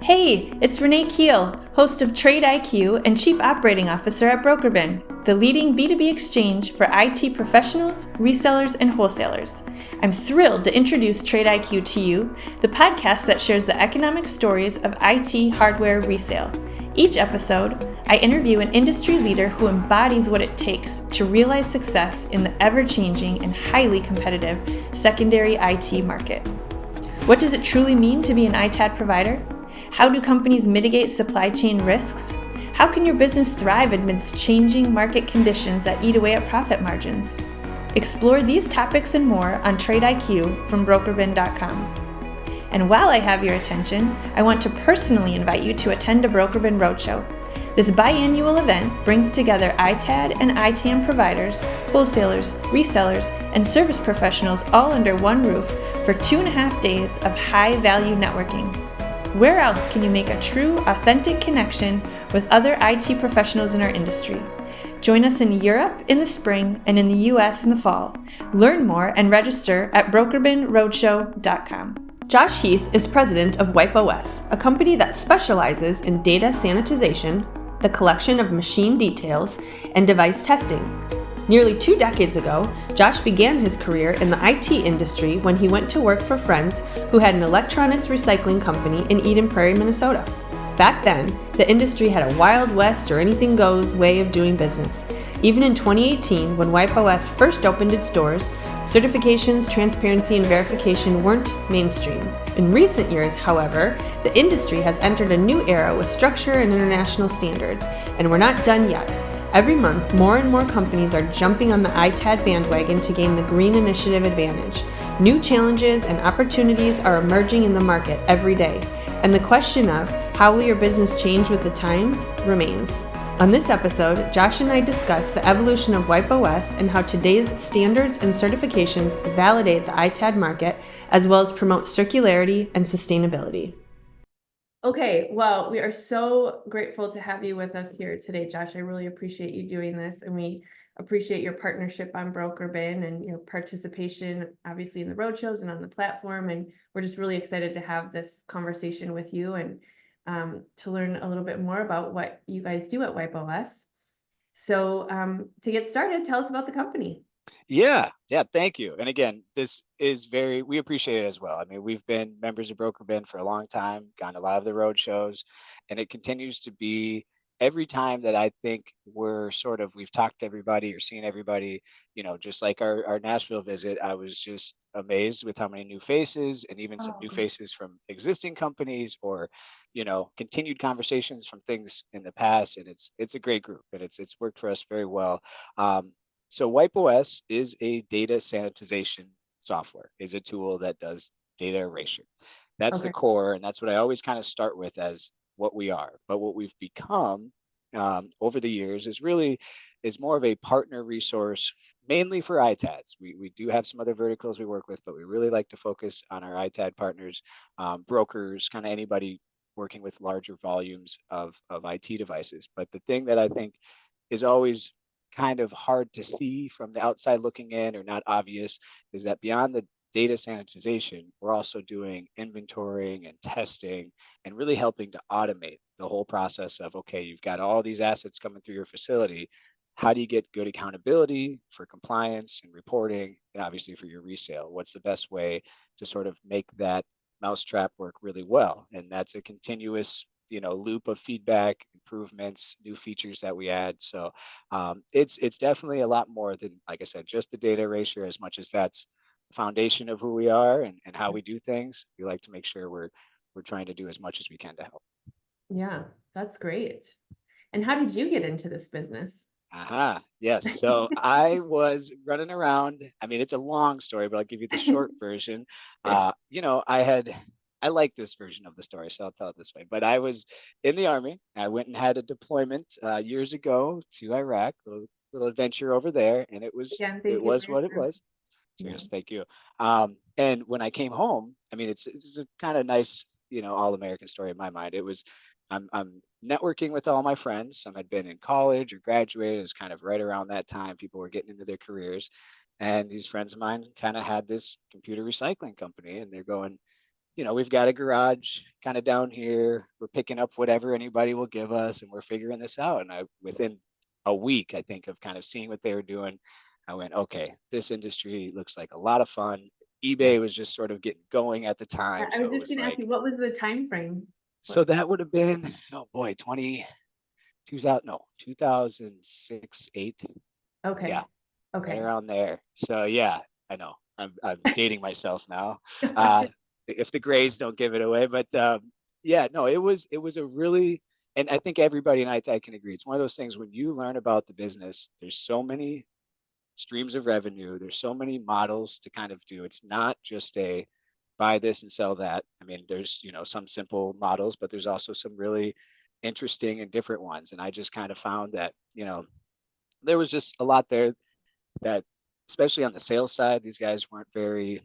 Hey, it's Renee Keel, host of TradeIQ and Chief Operating Officer at BrokerBin, the leading B2B exchange for IT professionals, resellers, and wholesalers. I'm thrilled to introduce TradeIQ to you, the podcast that shares the economic stories of IT hardware resale. Each episode, I interview an industry leader who embodies what it takes to realize success in the ever-changing and highly competitive secondary IT market. What does it truly mean to be an ITAD provider? How do companies mitigate supply chain risks? How can your business thrive amidst changing market conditions that eat away at profit margins? Explore these topics and more on TradeIQ from BrokerBin.com. And while I have your attention, I want to personally invite you to attend a BrokerBin Roadshow. This biannual event brings together ITAD and ITAM providers, wholesalers, resellers, and service professionals all under one roof for 2.5 days of high-value networking. Where else can you make a true, authentic connection with other IT professionals in our industry? Join us in Europe in the spring and in the US in the fall. Learn more and register at BrokerBinRoadshow.com. Josh Heath is president of WipeOS, a company that specializes in data sanitization, the collection of machine details, and device testing. Nearly 2 decades ago, Josh began his career in the IT industry when he went to work for friends who had an electronics recycling company in Eden Prairie, Minnesota. Back then, the industry had a Wild West or anything goes way of doing business. Even in 2018, when WipeOS first opened its doors, certifications, transparency, and verification weren't mainstream. In recent years, however, the industry has entered a new era with structure and international standards, and we're not done yet. Every month, more and more companies are jumping on the ITAD bandwagon to gain the Green Initiative advantage. New challenges and opportunities are emerging in the market every day, and the question of how will your business change with the times remains. On this episode, Josh and I discuss the evolution of WipeOS and how today's standards and certifications validate the ITAD market, as well as promote circularity and sustainability. Okay, well, we are so grateful to have you with us here today, Josh. I really appreciate you doing this, and we appreciate your partnership on BrokerBin and participation, obviously, in the roadshows and on the platform. And we're just really excited to have this conversation with you and to learn a little bit more about what you guys do at WipeOS. So to get started, tell us about the company. Yeah, thank you. And again, we appreciate it as well. I mean, we've been members of BrokerBin for a long time, gone to a lot of the road shows, and it continues to be every time that I think we've talked to everybody or seen everybody, just like our Nashville visit, I was just amazed with how many new faces and even some new faces from existing companies or, continued conversations from things in the past. And it's a great group and it's worked for us very well. So WipeOS is a data sanitization software, is a tool that does data erasure. That's the core, and that's what I always kind of start with as what we are. But what we've become over the years is more of a partner resource, mainly for ITADs. We do have some other verticals we work with, but we really like to focus on our ITAD partners, brokers, kind of anybody working with larger volumes of IT devices. But the thing that I think is always kind of hard to see from the outside looking in or not obvious is that beyond the data sanitization, we're also doing inventorying and testing and really helping to automate the whole process of, okay, you've got all these assets coming through your facility. How do you get good accountability for compliance and reporting, and obviously for your resale? What's the best way to sort of make that mousetrap work really well? And that's a continuous loop of feedback, improvements, new features that we add. So it's definitely a lot more than, like I said, just the data erasure, as much as that's the foundation of who we are and how we do things. We like to make sure we're trying to do as much as we can to help. Yeah, that's great. And how did you get into this business? Yes. So I was running around. I mean, it's a long story, but I'll give you the short version. I like this version of the story, so I'll tell it this way. But I was in the Army. I went and had a deployment years ago to Iraq, little adventure over there, and it was what it was. Cheers, thank you. And when I came home, I mean, it's a kind of nice, all-American story in my mind. I'm networking with all my friends. Some had been in college or graduated. It was kind of right around that time people were getting into their careers. And these friends of mine kind of had this computer recycling company, and they're going, we've got a garage kind of down here. We're picking up whatever anybody will give us, and we're figuring this out. And within a week, I think, of kind of seeing what they were doing, I went, okay, this industry looks like a lot of fun. eBay was just sort of getting going at the time. I So was it just was going to ask like, you, what was the time frame? so that would have been, oh boy, 2006, 8. Okay. Yeah, right Okay. around there. So yeah, I know I'm dating myself now. Uh, if the grades don't give it away, but yeah, no, it was a really, and I think everybody in ITAD can agree. It's one of those things when you learn about the business, there's so many streams of revenue. There's so many models to kind of do. It's not just a buy this and sell that. I mean, there's, some simple models, but there's also some really interesting and different ones. And I just kind of found that, there was just a lot there that, especially on the sales side, these guys weren't very,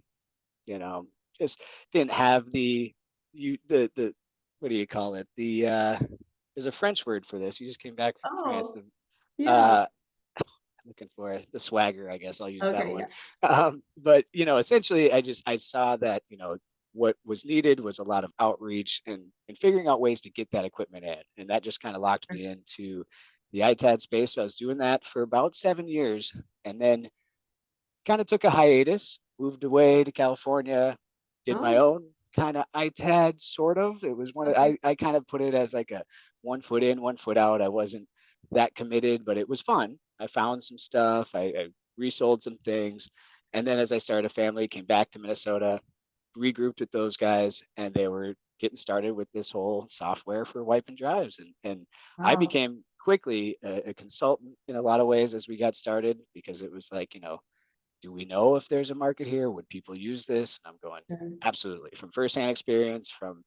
you know, just didn't have the what do you call it? There's a French word for this. You just came back from France. Oh, yeah. Uh, looking for the swagger, I guess I'll use that Okay. one. Yeah. But essentially, I saw that what was needed was a lot of outreach and figuring out ways to get that equipment in, and that just kind of locked me into the ITAD space. So I was doing that for about 7 years, and then kind of took a hiatus, moved away to California, did my Oh, own kind of ITAD sort of. It was okay. I kind of put it as like a 1 foot in, 1 foot out. I wasn't that committed, but it was fun. I found some stuff. I resold some things. And then as I started a family, came back to Minnesota, regrouped with those guys, and they were getting started with this whole software for wiping drives. And I Wow. became quickly a consultant in a lot of ways as we got started, because it was like, do we know if there's a market here? Would people use this? And I'm going, absolutely. From firsthand experience, from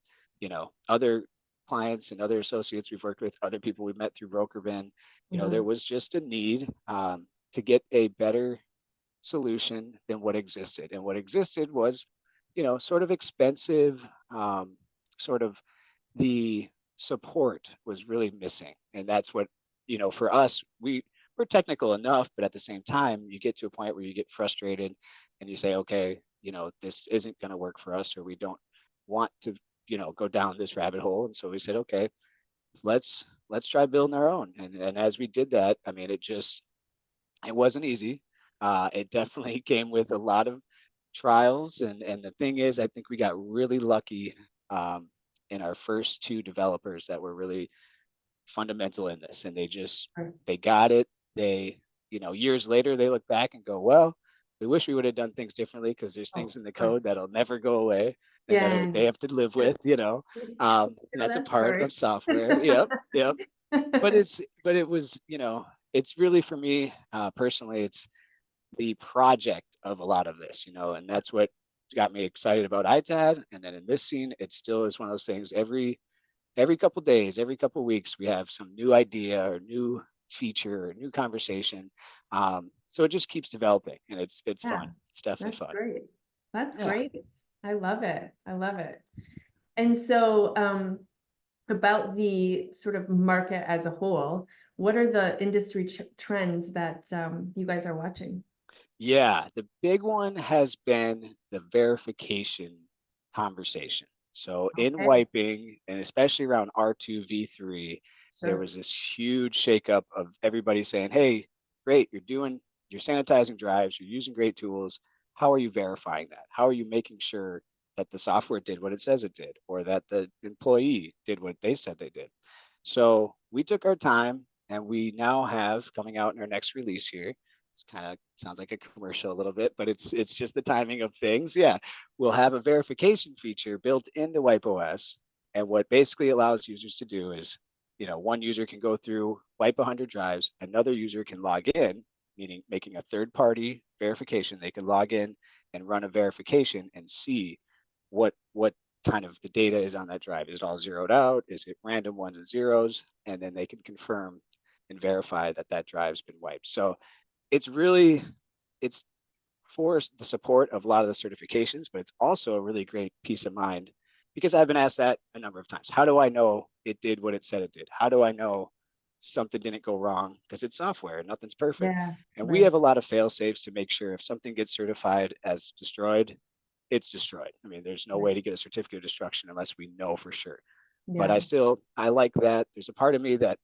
other clients and other associates we've worked with, other people we've met through BrokerBin, there Mhm. was just a need to get a better solution than what existed. And what existed was, sort of expensive, sort of the support was really missing. And that's what, for us, we're technical enough, but at the same time, you get to a point where you get frustrated and you say, okay, this isn't going to work for us, or we don't want to, go down this rabbit hole. And so we said, okay, let's try building our own. And as we did that, I mean, it wasn't easy. It definitely came with a lot of trials. And the thing is, I think we got really lucky in our first two developers that were really fundamental in this, and they got it. They, years later, they look back and go, well, we wish we would have done things differently, because there's Oh, things in the of code course. that'll never go away and Yeah. they have to live with, I and know that's a that part story. of software. Yep, yep. But it was, it's really, for me personally, it's the project of a lot of this, and that's what got me excited about ITAD. And then in this scene, it still is one of those things. Every couple days, every couple weeks, we have some new idea or new feature or new conversation. So it just keeps developing, and it's Yeah, fun. It's definitely that's fun. great. That's Yeah. great. I love it. I love it. And so, about the sort of market as a whole, what are the industry trends that you guys are watching? Yeah, the big one has been the verification conversation. So in Okay, wiping, and especially around R2 V3, there sure. was this huge shakeup of everybody saying, "Hey, great, you're sanitizing drives, you're using great tools. How are you verifying that? How are you making sure that the software did what it says it did, or that the employee did what they said they did?" So we took our time, and we now have, coming out in our next release here, it's kind of sounds like a commercial a little bit, but it's just the timing of things. Yeah, we'll have a verification feature built into WipeOS, and what basically allows users to do is, one user can go through, wipe 100 drives, another user can log in, meaning making a third-party verification. They can log in and run a verification and see what kind of the data is on that drive. Is it all zeroed out? Is it random ones and zeros? And then they can confirm and verify that that drive's been wiped. So it's for the support of a lot of the certifications, but it's also a really great peace of mind, because I've been asked that a number of times. How do I know it did what it said it did? How do I know something didn't go wrong? Because it's software, nothing's perfect. Yeah, And we right. have a lot of fail safes to make sure if something gets certified as destroyed, it's destroyed. I mean, there's no way to get a certificate of destruction unless we know for sure. But Yeah. I like that. There's a part of me that,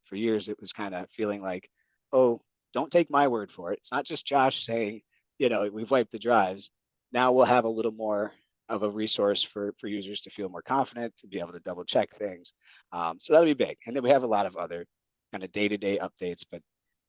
for years it was kind of feeling like, oh, don't take my word for it. It's not just Josh saying, we've wiped the drives. Now we'll have a little more of a resource for users to feel more confident, to be able to double check things. So that'll be big. And then we have a lot of other kind of day-to-day updates, but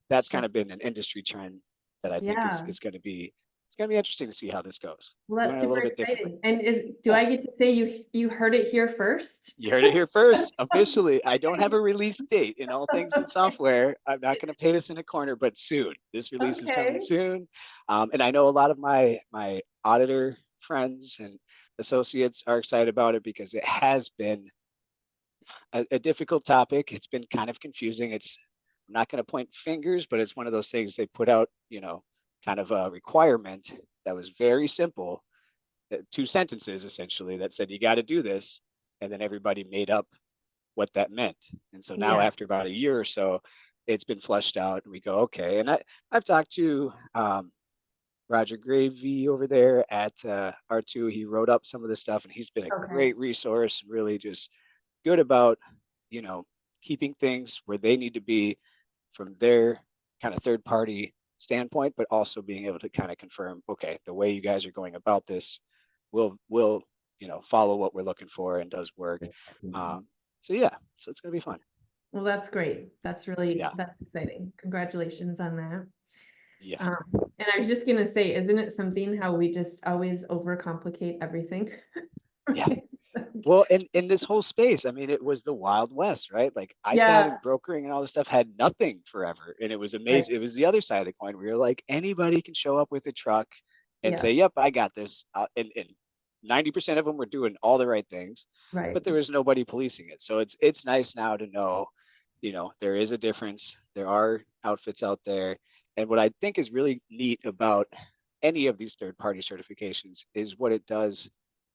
that's Sure. kind of been an industry trend that I think is Yeah. going to be, it's going to be interesting to see how this goes. Well, that's Doing it a super little bit differently. exciting. And do Yeah. I get to say you heard it here first? You heard it here first. Officially, I don't have a release date. In all things in Okay. software, I'm not going to paint us in a corner, but soon. This release is coming Okay. soon. And I know a lot of my auditor friends and associates are excited about it because it has been a difficult topic. It's been kind of confusing. I'm not going to point fingers, but it's one of those things they put out, kind of a requirement that was very simple, 2 sentences essentially, that said you got to do this, and then everybody made up what that meant. And so now, Yeah. after about a year or so, it's been flushed out, and we go, okay. And I've talked to Roger Gravy over there at R2. He wrote up some of this stuff, and he's been a Okay. great resource, and really just good about, you know, keeping things where they need to be from their kind of third party standpoint, but also being able to kind of confirm, okay, the way you guys are going about this will follow what we're looking for and does work. So yeah, so it's gonna be fun. Well, that's great. That's Yeah, exciting. Congratulations on that. yeah, Um, and I was just gonna say, isn't it something how we just always overcomplicate everything? yeah. Well, in this whole space, I mean, it was the Wild West, right? Like ITAD Yeah, and brokering and all this stuff had nothing forever. And it was right. amazing. It was the other side of the coin where you're like, anybody can show up with a truck and Yeah, say, yep, I got this. And 90% of them were doing all the right things, right. but there was nobody policing it. So it's nice now to know, there is a difference. There are outfits out there. And what I think is really neat about any of these third party certifications is what it does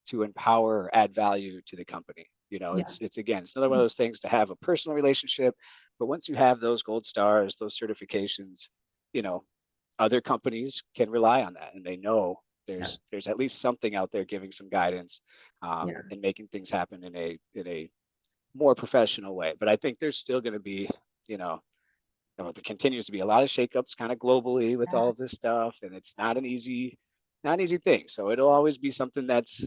to empower or add value to the company. Yeah. It's again, it's another one of those things to have a personal relationship, but once you have those gold stars, those certifications, you know, other companies can rely on that, and they know Yeah. there's at least something out there giving some guidance, Yeah. and making things happen in a more professional way. But I think there's still going to be, you know, there continues to be a lot of shakeups kind of globally with all of this stuff, and it's not an easy thing. So it'll always be something that's,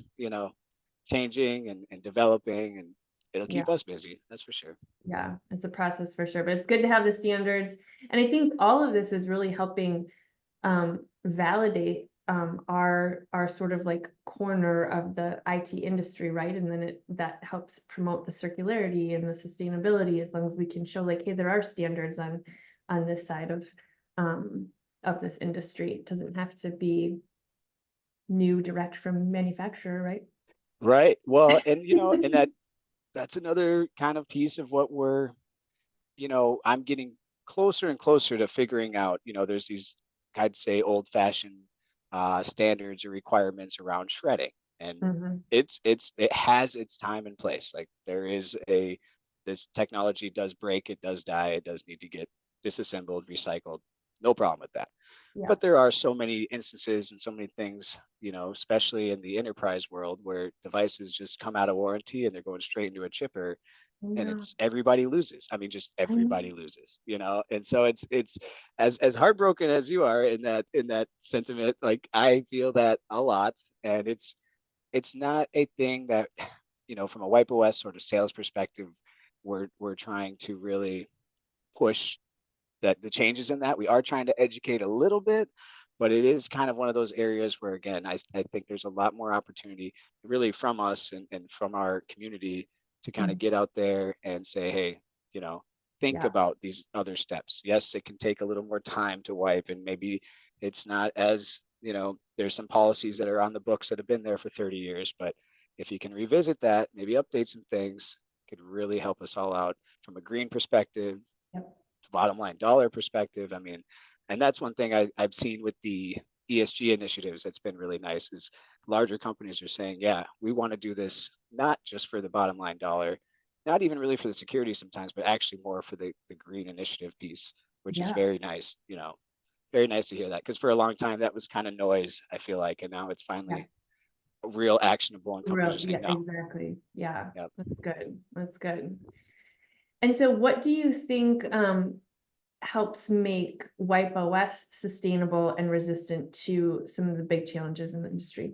changing and developing, and it'll Yeah. keep us busy. That's for sure. Yeah, it's a process for sure, but it's good to have the standards. And I think all of this is really helping validate our sort of like corner of the IT industry, right? And then that helps promote the circularity and the sustainability, as long as we can show like, hey, there are standards on this side of this industry. It doesn't have to be new direct from manufacturer, right? Right. Well, and and that's another kind of piece of what I'm getting closer and closer to figuring out. There's these, I'd say, old-fashioned standards or requirements around shredding, and Mhm. it has its time and place. Like this technology does break, it does die, it does need to get disassembled, recycled. No problem with that. Yeah. But there are so many instances and so many things, especially in the enterprise world, where devices just come out of warranty and they're going straight into a chipper, and Yeah. it's everybody loses. I mean, just I know. everybody loses. And so it's as heartbroken as you are in that sentiment. Like, I feel that a lot, and it's not a thing that, from a WipeOS sort of sales perspective, we're trying to really push that the changes in that. We are trying to educate a little bit, but it is kind of one of those areas where, again, I think there's a lot more opportunity really from us and from our community to kind of Mhm. get out there and say, hey, think Yeah. about these other steps. Yes, it can take a little more time to wipe, and maybe it's not as, there's some policies that are on the books that have been there for 30 years, but if you can revisit that, maybe update some things, could really help us all out from a green perspective, Yep. bottom line dollar perspective. I mean, and that's one thing I've seen with the ESG initiatives that's been really nice, is larger companies are saying, yeah, we want to do this not just for the bottom line dollar, not even really for the security sometimes, but actually more for the green initiative piece, which is Yeah. very nice, very nice to hear that, because for a long time that was kind of noise, I feel like, and now it's Yeah. finally real actionable, and companies are Real, saying yeah, no. exactly. Yeah, Yep. that's good. That's good. And so what do you think helps make WipeOS sustainable and resistant to some of the big challenges in the industry?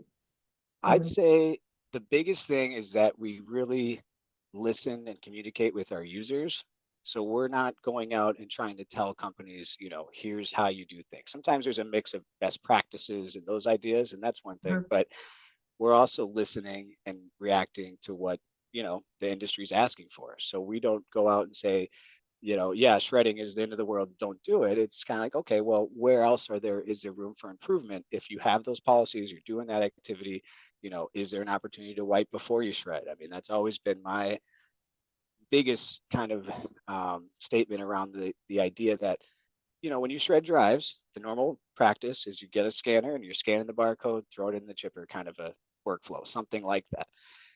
I'd say the biggest thing is that we really listen and communicate with our users. So we're not going out and trying to tell companies, here's how you do things. Sometimes there's a mix of best practices and those ideas, and that's one thing. Uh-huh. But we're also listening and reacting to what, the industry is asking for. So we don't go out and say, yeah, shredding is the end of the world, don't do it. It's kind of like, okay, well, where else is there room for improvement? If you have those policies, you're doing that activity, is there an opportunity to wipe before you shred? I mean, that's always been my biggest kind of statement around the idea that, when you shred drives, the normal practice is you get a scanner and you're scanning the barcode, throw it in the chipper, kind of a workflow, something like that.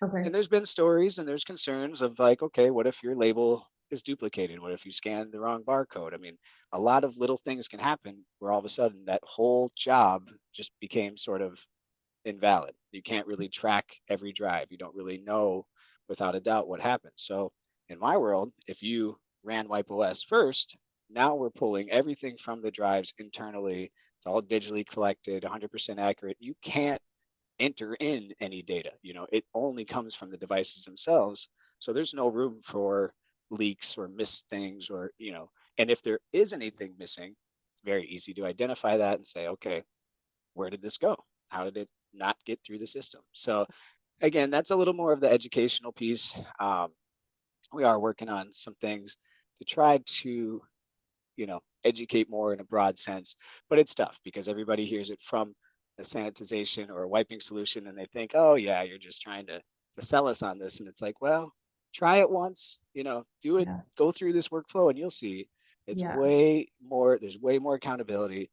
Okay. And there's been stories and there's concerns of like, okay, what if your label is duplicated? What if you scan the wrong barcode? I mean, a lot of little things can happen where all of a sudden that whole job just became sort of invalid. You can't really track every drive. You don't really know without a doubt what happened. So in my world, if you ran WipeOS first, now we're pulling everything from the drives internally. It's all digitally collected, 100% accurate. You can't enter in any data. It only comes from the devices themselves. So there's no room for leaks or missed things and if there is anything missing, it's very easy to identify that and say, okay, where did this go? How did it not get through the system? So again, that's a little more of the educational piece. We are working on some things to try to, educate more in a broad sense, but it's tough because everybody hears it from a sanitization or a wiping solution and they think, oh yeah, you're just trying to sell us on this. And it's like, well, try it once, do it, Yeah. go through this workflow and you'll see it's Yeah. way more, there's way more accountability,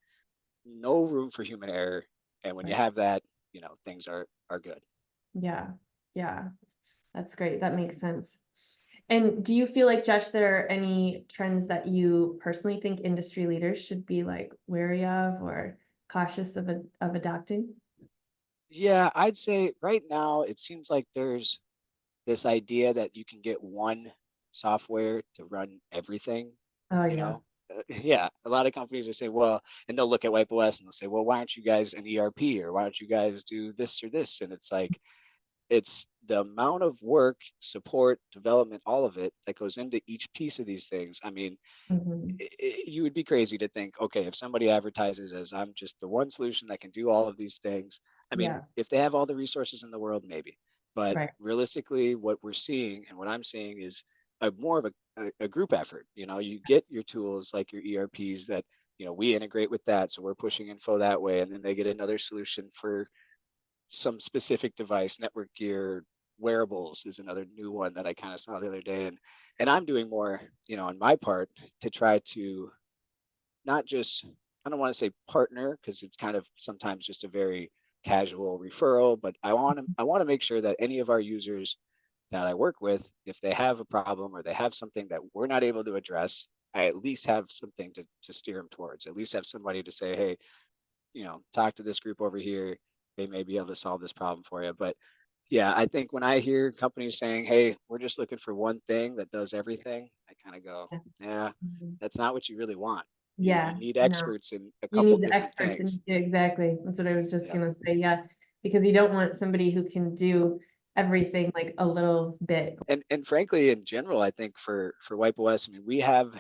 no room for human error. And when you Right. have that, things are good. Yeah. Yeah. That's great. That makes sense. And do you feel like, Josh, there are any trends that you personally think industry leaders should be like wary of or cautious of adopting? Yeah, I'd say right now it seems like there's this idea that you can get one software to run everything, Oh you yeah. know? Yeah, a lot of companies are saying, well, and they'll look at WipeOS and they'll say, well, why aren't you guys an ERP or why don't you guys do this or this? And it's like, it's the amount of work, support, development, all of it that goes into each piece of these things. I mean, Mhm. you would be crazy to think, okay, if somebody advertises as I'm just the one solution that can do all of these things, I mean, Yeah. if they have all the resources in the world, maybe. But Right. realistically, what we're seeing and what I'm seeing is more of a group effort. You get your tools like your ERPs that, we integrate with that. So we're pushing info that way. And then they get another solution for some specific device, network gear, wearables is another new one that I kind of saw the other day. And I'm doing more, on my part to try to not just, I don't want to say partner because it's kind of sometimes just a very casual referral, but I want to make sure that any of our users that I work with, if they have a problem or they have something that we're not able to address, I at least have something to steer them towards. At least have somebody to say, hey, talk to this group over here. They may be able to solve this problem for you. But yeah, I think when I hear companies saying, hey, we're just looking for one thing that does everything, I kind of go, Yeah. yeah, Mhm. that's not what you really want. You Yeah. need No. experts in a You couple need the different experts things. and exactly. That's what I was just Yeah. gonna say. Yeah. Because you don't want somebody who can do everything like a little bit. And frankly, in general, I think for WipeOS, I mean, we have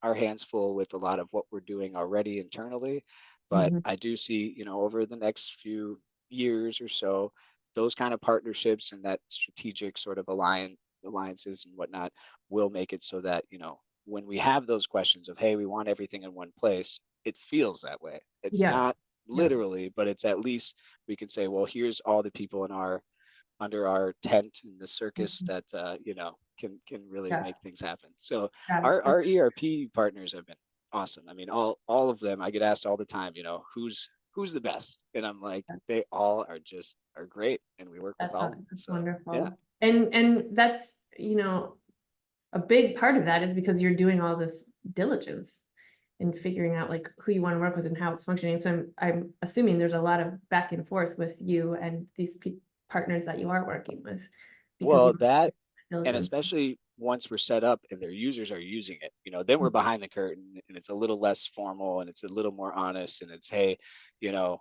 our hands full with a lot of what we're doing already internally, but Mhm. I do see, over the next few years or so, those kind of partnerships and that strategic sort of alliances and whatnot will make it so that, when we have those questions of, hey, we want everything in one place, it feels that way. It's Yeah. not Yeah. literally, but it's at least we can say, well, here's all the people in our under our tent in the circus Mhm. that can really Yeah. make things happen. So Yeah. our ERP partners have been awesome. I mean, all of them. I get asked all the time, who's the best, and I'm like, they all are great, and we work with all of them. That's So yeah, wonderful. And that's, a big part of that is because you're doing all this diligence and figuring out like who you want to work with and how it's functioning. So I'm assuming there's a lot of back and forth with you and these partners that you are working with, because Well, you that, and diligence. especially once we're set up and their users are using it, then we're behind the curtain and it's a little less formal and it's a little more honest and it's, hey,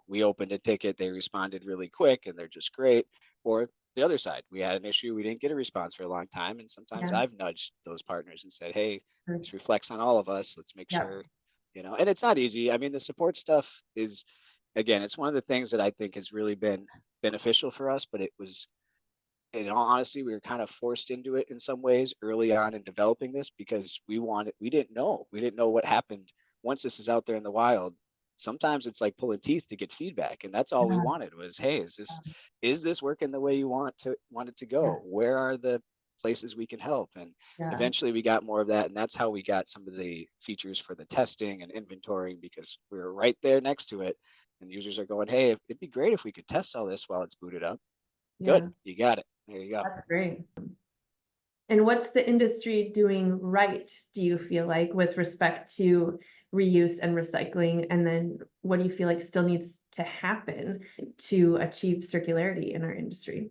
we opened a ticket, they responded really quick and they're just great. Or the other side, we had an issue, we didn't get a response for a long time. And sometimes Yeah. I've nudged those partners and said, hey, Sure. this reflects on all of us. Let's make Yeah. sure, and it's not easy. I mean, the support stuff is, again, it's one of the things that I think has really been beneficial for us, but it was, in all honesty, we were kind of forced into it in some ways early on in developing this because we didn't know what happened once this is out there in the wild. Sometimes it's like pulling teeth to get feedback, and that's all we Yeah. wanted was, hey, is this working the way you want it to go? Yeah. Where are the places we can help? And Yeah. eventually we got more of that, and that's how we got some of the features for the testing and inventory, because we were right there next to it, and users are going, hey, it'd be great if we could test all this while it's booted up. Good, Yeah. you got it. There you go. That's great. And what's the industry doing right, do you feel like, with respect to reuse and recycling? And then what do you feel like still needs to happen to achieve circularity in our industry?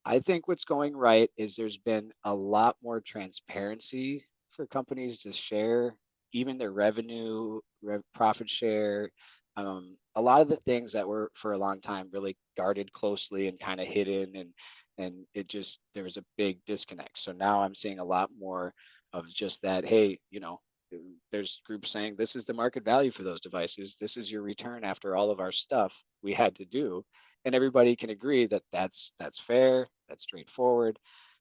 I think what's going right is there's been a lot more transparency for companies to share even their revenue, profit share. A lot of the things that were for a long time really guarded closely and kind of hidden, and there was a big disconnect. So now I'm seeing a lot more of just that. Hey, there's groups saying this is the market value for those devices. This is your return after all of our stuff we had to do, and everybody can agree that that's fair, that's straightforward.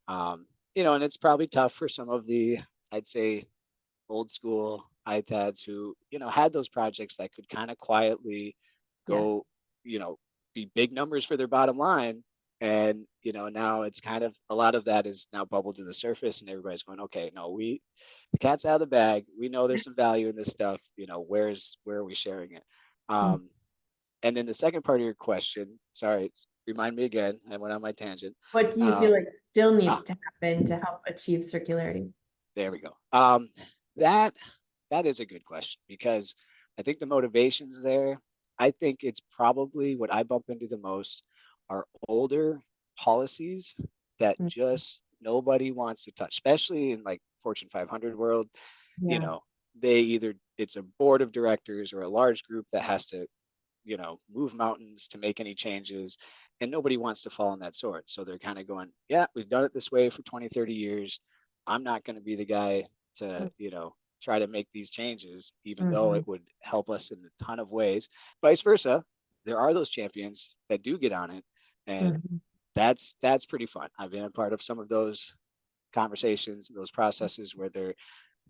And it's probably tough for some of the, I'd say, old school ITADs who had those projects that could kind of quietly Yeah. go, be big numbers for their bottom line. And now it's kind of, a lot of that is now bubbled to the surface, and everybody's going, okay, no, the cat's out of the bag. We know there's some value in this stuff. Where are we sharing it? And then the second part of your question, sorry, remind me again. I went on my tangent. What do you feel like still needs Ah, to happen to help achieve circularity? there we go. That that is a good question, because I think the motivation's there. I think it's probably what I bump into the most are older policies that Mm. just nobody wants to touch, especially in like Fortune 500 world. You Yeah. know, it's a board of directors or a large group that has to move mountains to make any changes, and nobody wants to fall on that sword. So they're kind of going, yeah, we've done it this way for 20, 30 years. I'm not going to be the guy to try to make these changes, even though Mhm. it would help us in a ton of ways. Vice versa, there are those champions that do get on it, and Mhm. that's pretty fun. I've been a part of some of those conversations, those processes where they're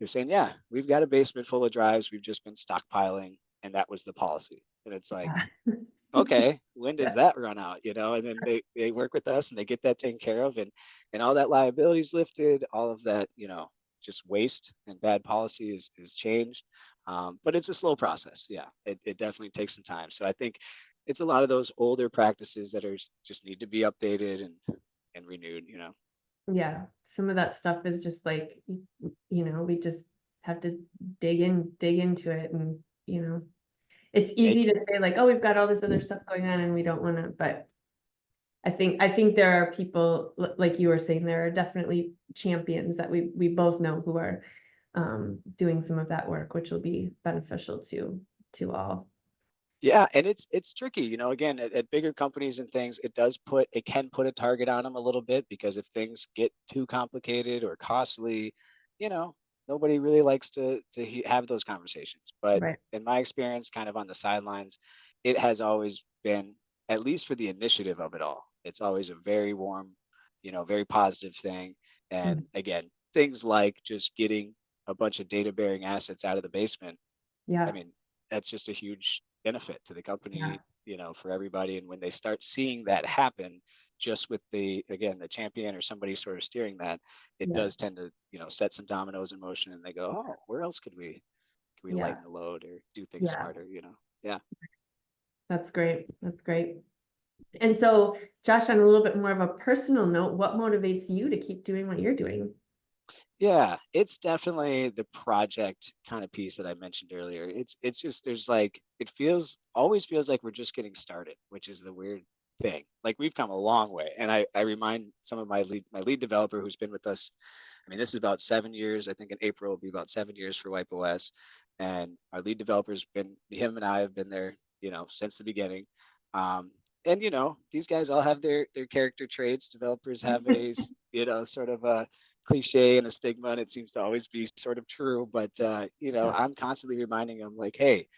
saying, yeah, we've got a basement full of drives we've just been stockpiling, and that was the policy. And it's like, Yeah. okay, when does Yeah. that run out? And then they work with us and they get that taken care of, and all that liability is lifted, all of that, just waste and bad policy is changed. But it's a slow process. Yeah, it definitely takes some time. So I think it's a lot of those older practices that are just need to be updated and renewed. Yeah, some of that stuff is just like, we just have to dig into it, and it's easy Make to say like, oh, we've got all this other stuff going on and we don't want to, but I think there are people like you were saying, there are definitely champions that we both know who are doing some of that work, which will be beneficial to all. Yeah, and it's tricky, again, at bigger companies and things, it can put a target on them a little bit, because if things get too complicated or costly, you know, nobody really likes to have those conversations. But Right. in my experience, kind of on the sidelines, it has always been, at least for the initiative of it all, it's always a very warm, very positive thing. Mm. And again, things like just getting a bunch of data bearing assets out of the basement, I Yeah. mean, that's just a huge benefit to the Yeah. company, for everybody. And when they start seeing that happen, just with again, the champion or somebody sort of steering that, it Yeah. does tend to, set some dominoes in motion, and they go, oh, where else could we Yeah. lighten the load or do things Yeah. smarter? Yeah. That's great. That's great. And so, Josh, on a little bit more of a personal note, what motivates you to keep doing what you're doing? Yeah, it's definitely the project kind of piece that I mentioned earlier. It's just, there's like, always feels like we're just getting started, which is the weird thing. Like we've come a long way. And I remind some of my lead developer who's been with us. I mean, this is about 7 years. I think in April will be about 7 years for WipeOS. And our lead developer's been, him and I have been there, since the beginning. And these guys all have their character traits. Developers have a, sort of a cliche and a stigma, and it seems to always be sort of true. But I'm constantly reminding them, like, hey,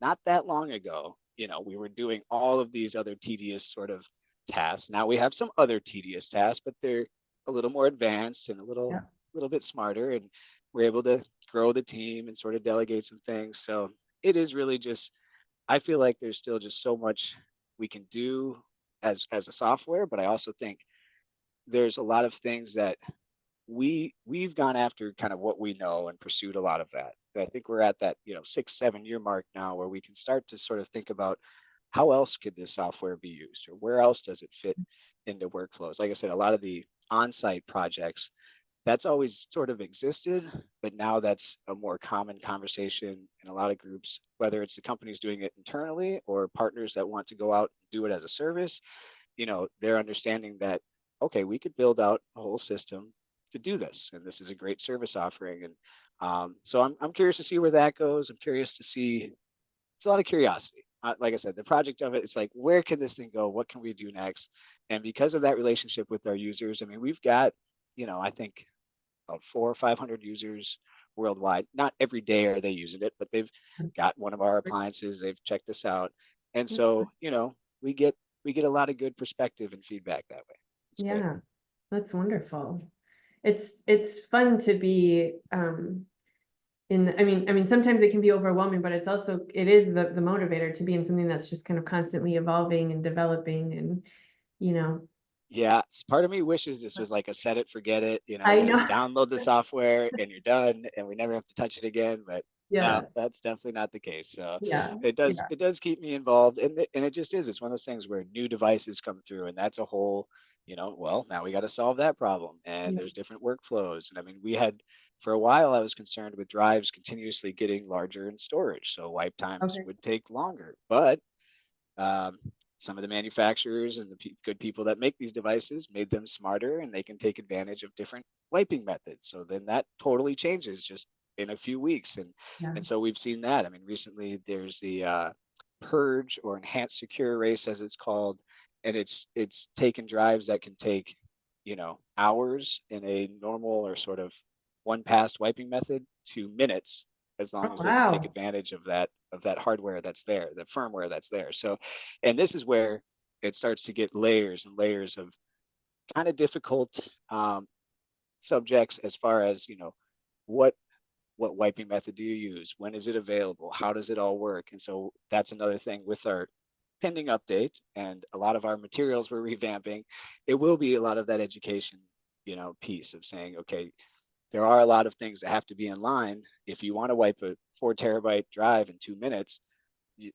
not that long ago, we were doing all of these other tedious sort of tasks. Now we have some other tedious tasks, but they're a little more advanced and a little bit smarter, and we're able to grow the team and sort of delegate some things. So it is really just, I feel like there's still just so much we can do as a software, but I also think there's a lot of things that we've gone after kind of what we know and pursued a lot of that. I think we're at that 6-7 year mark now where we can start to sort of think about how else could this software be used, or where else does it fit into workflows. Like I said, a lot of the on-site projects, that's always sort of existed, but now that's a more common conversation in a lot of groups, whether it's the companies doing it internally or partners that want to go out and do it as a service. They're understanding that, okay, we could build out a whole system to do this, and this is a great service offering. And so I'm curious to see where that goes. I'm curious to see, it's a lot of curiosity. Like I said, the project of it, it's like, where can this thing go? What can we do next? And because of that relationship with our users, I mean, we've got, I think about 400 or 500 users worldwide. Not every day are they using it, but they've got one of our appliances, they've checked us out. And so, we get a lot of good perspective and feedback that way. It's Yeah, great. that's wonderful. It's fun to be I mean sometimes it can be overwhelming, but it is the motivator to be in something that's just kind of constantly evolving and developing, and Yeah, part of me wishes this was like a set it, forget it. I You know. just download the software and you're done, and we never have to touch it again. But no, Yeah, that's definitely not the case. So yeah, it does keep me involved, and it just is. It's one of those things where new devices come through, and that's a whole, well, now we got to solve that problem, and yeah. there's different workflows. And I mean, we had, for a while, I was concerned with drives continuously getting larger in storage, so wipe times Okay. would take longer. But um, some of the manufacturers and the good people that make these devices made them smarter, and they can take advantage of different wiping methods. So then that totally changes just in a few weeks. Yeah. And so we've seen that. I mean, recently there's the purge or enhanced secure erase, as it's called, and it's taken drives that can take hours in a normal or sort of one pass wiping method to minutes, as long Oh, as they can take wow. advantage of that hardware that's there, the firmware that's there. So, and this is where it starts to get layers and layers of kind of difficult subjects, as far as what wiping method do you use, when is it available, how does it all work. And so that's another thing with our pending update and a lot of our materials we're revamping. It will be a lot of that education piece of saying, okay, there are a lot of things that have to be in line. If you want to wipe a 4 terabyte drive in 2 minutes,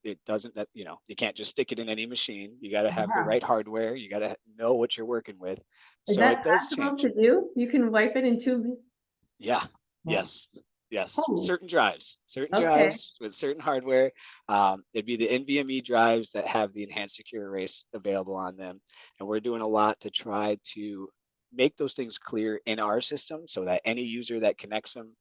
it doesn't, that you can't just stick it in any machine. You got to have the Wow. right hardware. You got to know what you're working with. Is So it that does possible change. to do? You can wipe it in 2 minutes? Yeah. Wow. Yes. Yes. Oh, Certain drives okay. with certain hardware. It'd be the NVMe drives that have the enhanced secure erase available on them. And we're doing a lot to try to make those things clear in our system, so that any user that connects them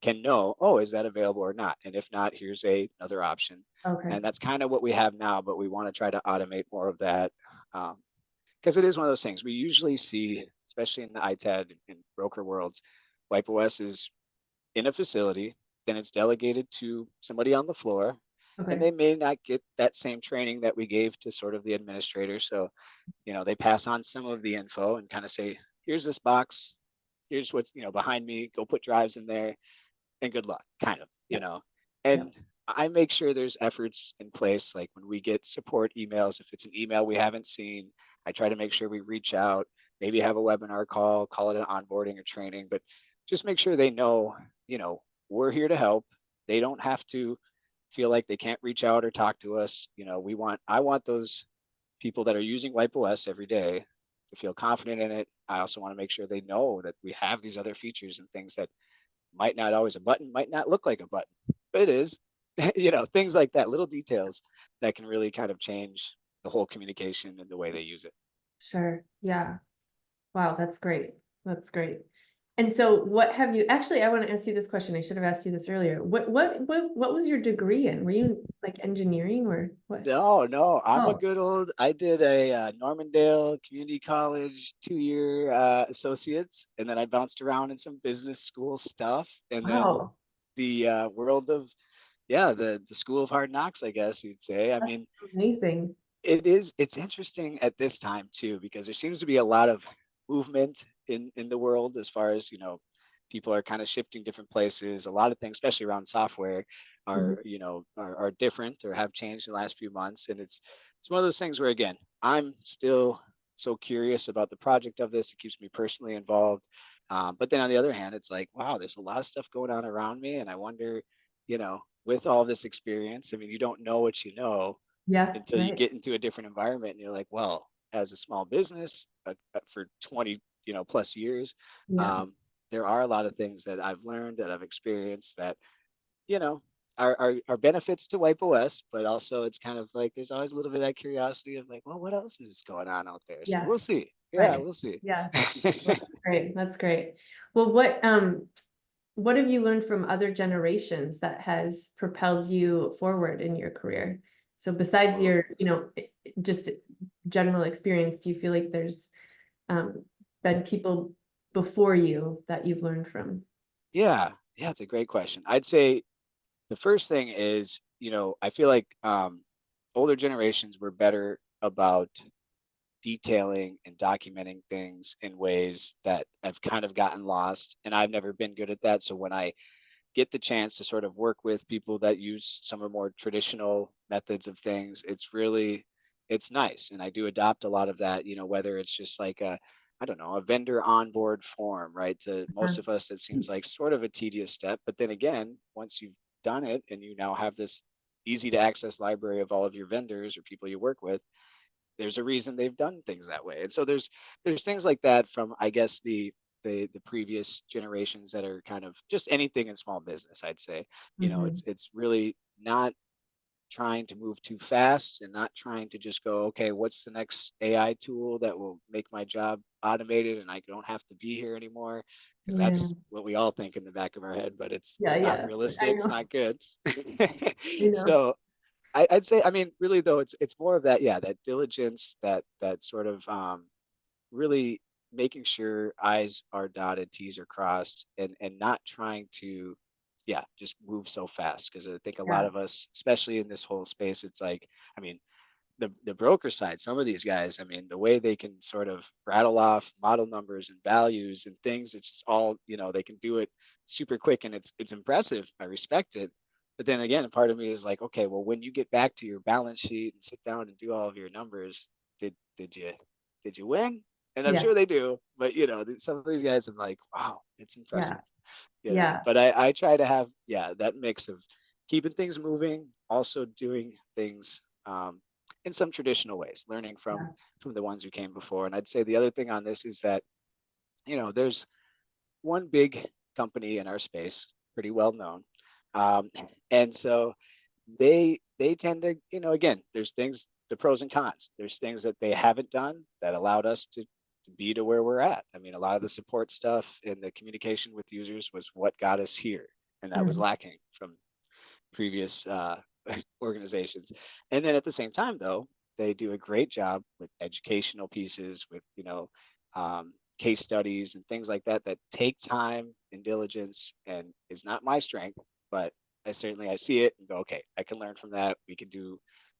can know, oh, is that available or not? And if not, here's another option. Okay. And that's kind of what we have now, but we want to try to automate more of that. Because it is one of those things we usually see, especially in the ITAD and broker worlds. WipeOS is in a facility, then it's delegated to somebody on the floor, and Okay. they may not get that same training that we gave to sort of the administrator. So, they pass on some of the info and kind of say, here's this box, here's what's, behind me, go put drives in there, and good luck, kind of, Yep. And Yep. I make sure there's efforts in place. Like when we get support emails, if it's an email we haven't seen, I try to make sure we reach out, maybe have a webinar call it an onboarding or training, but just make sure they know, we're here to help. They don't have to feel like they can't reach out or talk to us. I want those people that are using WipeOS every day to feel confident in it. I also want to make sure they know that we have these other features and things that might not always, a button might not look like a button, but it is. Things like that, little details that can really kind of change the whole communication and the way they use it. Sure. Yeah. Wow, that's great. That's great. And so what have you, actually, I want to ask you this question. I should have asked you this earlier. What was your degree in? Were you like engineering or what? No, I'm a Oh, good old, I did a Normandale Community College 2-year associates, and then I bounced around in some business school stuff, and then wow. the world of, yeah, the school of hard knocks, I guess you'd say. I That's mean, amazing. it's interesting at this time too, because there seems to be a lot of movement in the world as far as, people are kind of shifting different places. A lot of things, especially around software, Mhm. are different or have changed in the last few months. And it's one of those things where, again, I'm still so curious about the project of this. It keeps me personally involved. But then on the other hand, it's like, wow, there's a lot of stuff going on around me. And I wonder, with all this experience, I mean, you don't know what you know Yeah, until you right. get into a different environment, and you're like, well, as a small business, for 20 plus years, Yeah, um, there are a lot of things that I've learned, that I've experienced, that you know are benefits to WipeOS, but also it's kind of like there's always a little bit of that curiosity of like, well, what else is going on out there? So yeah, we'll see. Yeah, right. we'll see. Yeah. Well, that's great. That's great. Well, what have you learned from other generations that has propelled you forward in your career? So besides Oh, your, just general experience, do you feel like there's um, been people before you that you've learned from? yeah, it's a great question. I'd say the first thing is, I feel like older generations were better about detailing and documenting things in ways that have kind of gotten lost. And I've never been good at that. So when I get the chance to sort of work with people that use some of the more traditional methods of things, it's nice. And I do adopt a lot of that, whether it's just like I don't know, a vendor onboard form, right? To Uh, most of us, it seems like sort of a tedious step. But then again, once you've done it and you now have this easy to access library of all of your vendors or people you work with, there's a reason they've done things that way. And so there's things like that from, I guess, the previous generations that are kind of just anything in small business, I'd say. mhm. It's really not trying to move too fast and not trying to just go, okay, what's the next AI tool that will make my job automated and I don't have to be here anymore? Because Yeah, that's what we all think in the back of our head, but it's yeah, not yeah. I realistic. It's know. not good. I know. So I'd say, I mean, really though, it's more of that, yeah, that diligence, that sort of really making sure I's are dotted, T's are crossed, and not trying to, yeah, just move so fast. Because I think a lot Yeah, of us, especially in this whole space, it's like, I mean, the broker side, some of these guys, I mean, the way they can sort of rattle off model numbers and values and things, it's just all, they can do it super quick, and it's impressive. I respect it. But then again, a part of me is like, okay, well, when you get back to your balance sheet and sit down and do all of your numbers, did you win? And I'm yeah, sure they do, but some of these guys, I'm like, wow, it's yeah, impressive. yeah, But I try to have, yeah, that mix of keeping things moving, also doing things in some traditional ways, learning from yeah. the ones who came before. And I'd say the other thing on this is that, there's one big company in our space, pretty well known. Um, and so they tend to, again, there's things, the pros and cons. There's things that they haven't done that allowed us to be to where we're at. I mean, a lot of the support stuff and the communication with users was what got us here, and that was Mhm. lacking from previous organizations. And then at the same time, though, they do a great job with educational pieces, with case studies and things like that take time and diligence, and is not my strength, but I see it and go, okay, I can learn from that.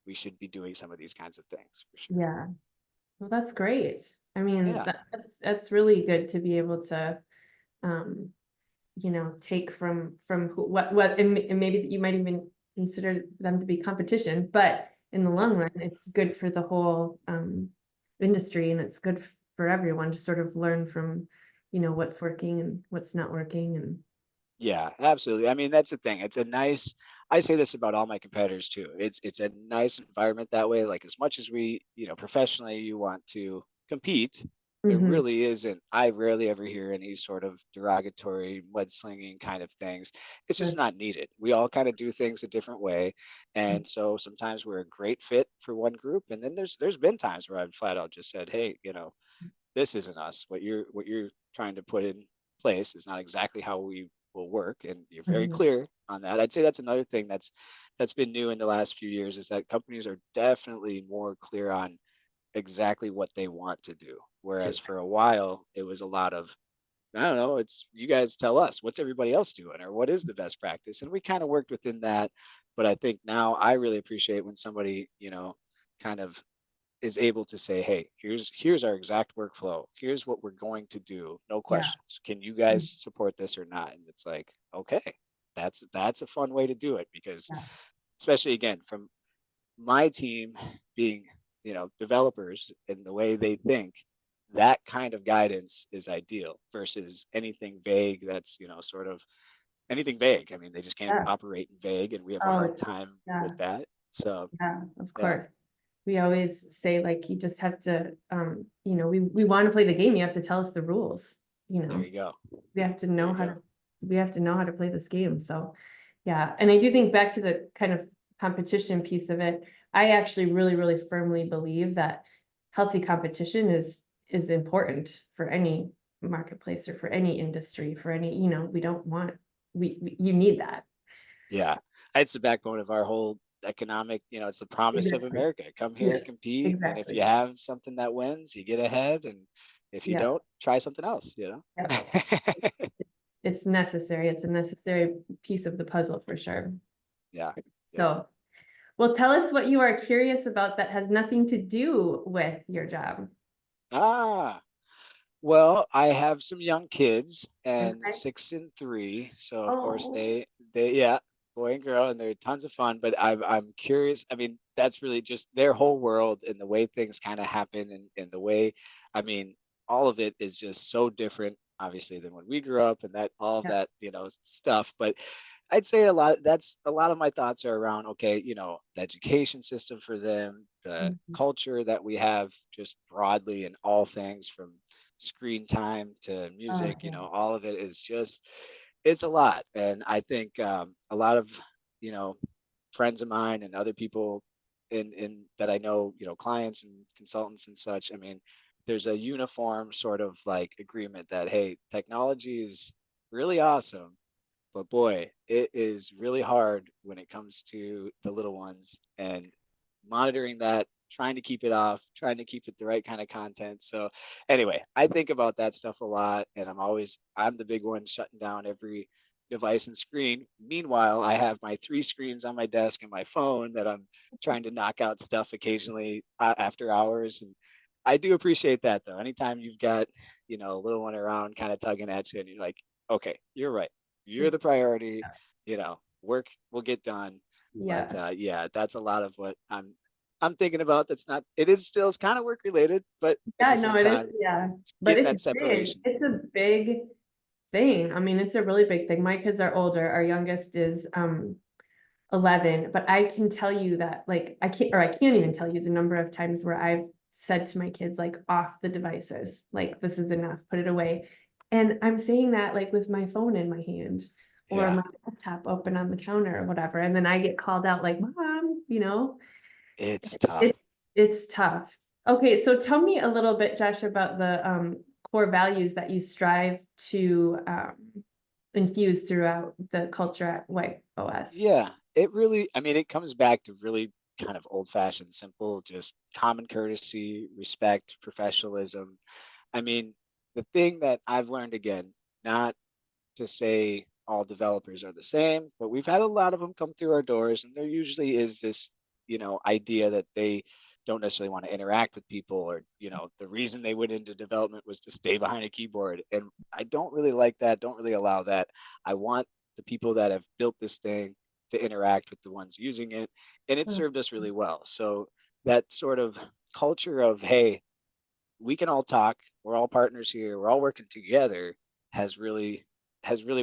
We should be doing some of these kinds of things for sure. Yeah. Well, that's great. I mean, Yeah, that's really good to be able to, um, take from what, and maybe that you might even consider them to be competition, but in the yeah. long run, it's good for the whole industry, and it's good for everyone to sort of learn from, what's working and what's not working, and Yeah, absolutely. I mean, that's the thing. I say this about all my competitors too. It's a nice environment that way. Like, as much as we, professionally, you want to compete, There Mhm. really isn't. I rarely ever hear any sort of derogatory mudslinging kind of things. It's just Good. not needed. We all kind of do things a different way, and so sometimes we're a great fit for one group, and then there's been times where I've flat out just said, hey, this isn't us. What you're trying to put in place is not exactly how we will work, and you're very Mhm. clear on that. I'd say that's another thing that's been new in the last few years, is that companies are definitely more clear on exactly what they want to do. Whereas for a while, it was a lot of, I don't know, it's you guys tell us what's everybody else doing or what is the best practice. And we kind of worked within that. But I think now I really appreciate when somebody, kind of is able to say, hey, here's our exact workflow. Here's what we're going to do. No Yeah. questions. Can you guys support this or not? And it's like, okay, that's a fun way to do it, because Yeah. especially again from my team being developers and the way they think, that kind of guidance is ideal versus anything vague that's sort of anything vague. I mean, they just can't Yeah. operate in vague, and we have a Oh, hard it's time yeah. with that. So Yeah, of yeah, course. We always say like you just have to we want to play the game. You have to tell us the rules, you there know. you go. We have to There know you how go. to we have to know how to play this game. So yeah. And I do think back to the kind of competition piece of it, I actually really, really firmly believe that healthy competition is important for any marketplace or for any industry, for any, we don't want you need that. Yeah, it's the backbone of our whole economic. It's the promise of Exactly. America. Come here, Yeah, compete, and if exactly. you have something that wins, you get ahead, and if you Yeah. don't, try something else. Yeah. It's necessary. It's a necessary piece of the puzzle for sure. Yeah. Yep. So, well, tell us what you are curious about that has nothing to do with your job. Ah, well, I have some young kids, and Okay. 6 and 3. So of course Oh, yeah, boy and girl, and they're tons of fun. But I'm curious. I mean, that's really just their whole world and the way things kind of happen, and the way, I mean, all of it is just so different, obviously, than when we grew up and that all of yeah. that stuff. But I'd say a lot of my thoughts are around, okay, the education system for them, the Mhm. culture that we have just broadly in all things from screen time to Oh, music, yeah. all of it is just, it's a lot. And I think a lot of, you know, friends of mine and other people in that I know, clients and consultants and such, I mean, there's a uniform sort of like agreement that, hey, technology is really awesome, but boy, it is really hard when it comes to the little ones and monitoring that, trying to keep it off, trying to keep it the right kind of content. So anyway, I think about that stuff a lot, and I'm the big one shutting down every device and screen. Meanwhile, I have my 3 screens on my desk and my phone that I'm trying to knock out stuff occasionally after hours. And I do appreciate that though. Anytime you've got, a little one around kind of tugging at you and you're like, okay, you're right, you're It's, the priority. Work will get done. But yeah. yeah, that's a lot of what I'm thinking about. That's not. It is still, it's kind of work related, but at Yeah, the no, same it is. time, Yeah. it's But getting it's that big. separation. It's a big thing. I mean, it's a really big thing. My kids are older. Our youngest is 11, but I can tell you that like I can't even tell you the number of times where I've said to my kids like off the devices, like this is enough, put it away. And I'm saying that like with my phone in my hand or Yeah, my laptop open on the counter or whatever. And then I get called out like, Mom, it's tough. it's tough. Okay, so tell me a little bit, Josh, about the core values that you strive to infuse throughout the culture at WipeOS. Yeah, it really, I mean, it comes back to really kind of old fashioned, simple, just common courtesy, respect, professionalism. I mean, the thing that I've learned, again, not to say all developers are the same, but we've had a lot of them come through our doors, and there usually is this, idea that they don't necessarily want to interact with people, or the reason they went into development was to stay behind a keyboard. And I don't really like that. Don't really allow that. I want the people that have built this thing to interact with the ones using it, and it Oh, served us really well. So that sort of culture of, hey, we can all talk, we're all partners here, we're all working together, has really